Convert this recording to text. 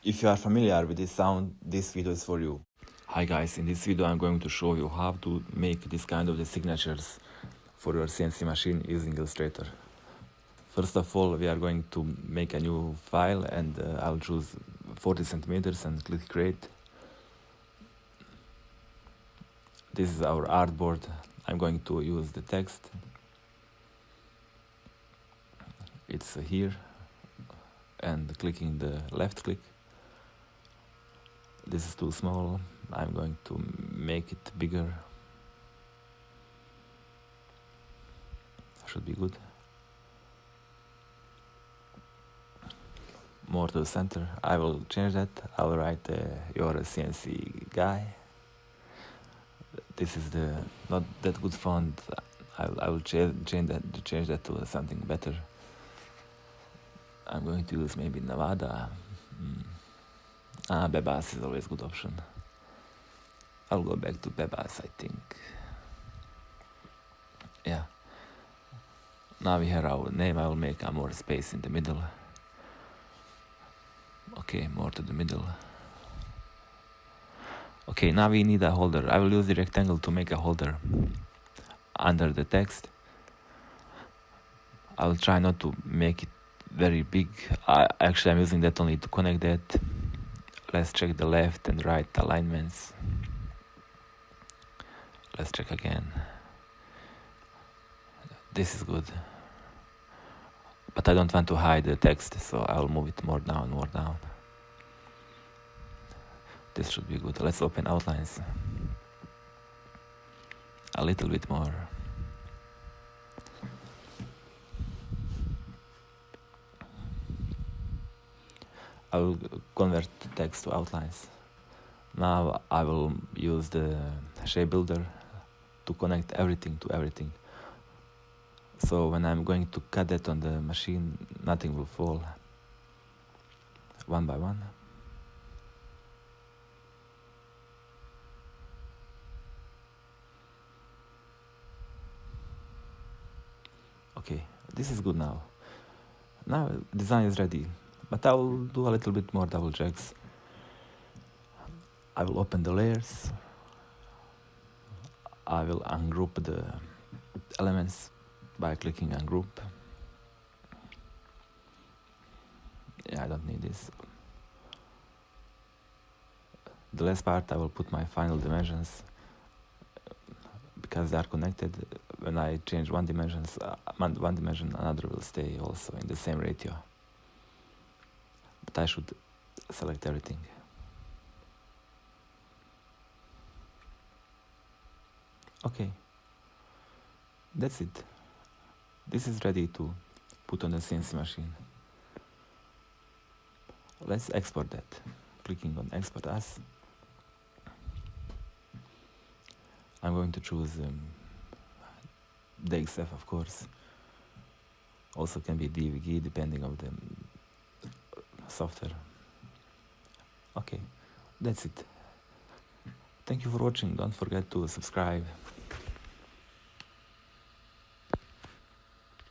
If you are familiar with this sound, this video is for you. Hi guys, in this video I'm going to show you how to make this kind of the signatures for your CNC machine using Illustrator. First of all, we are going to make a new file, and I'll choose 40 centimeters and click create. This is our artboard. I'm going to use the text. It's here, and clicking the left click. This is too small. I'm going to make it bigger. Should be good. More to the center. I will change that. I'll write you're a CNC guy. This is the not that good font. I will change that to something better. I'm going to use maybe Nevada. Bebas is always a good option. I'll go back to Bebas, I think. Yeah. Now we have our name. I will make a more space in the middle. Okay, more to the middle. Okay, now we need a holder. I will use the rectangle to make a holder under the text. I will try not to make it very big. Actually, I'm using that only to connect that. Let's check the left and right alignments. Let's check again. This is good. But I don't want to hide the text, so I'll move it more down, more down. This should be good. Let's open outlines. A little bit more. I will convert the text to outlines. Now I will use the shape builder to connect everything to everything. So when I'm going to cut that on the machine, nothing will fall. One by one. Okay, this is good now. Now design is ready, but I will do a little bit more double checks. I will open the layers. I will ungroup the elements by clicking ungroup. Yeah, I don't need this. The last part I will put my final dimensions because they are connected. When I change one dimension, another will stay also in the same ratio. But I should select everything. Okay, that's it. This is ready to put on the CNC machine. Let's export that. Clicking on export as. I'm going to choose DXF, of course. Also can be DVG depending on the software. Okay, that's it. Thank you for watching. Don't forget to subscribe.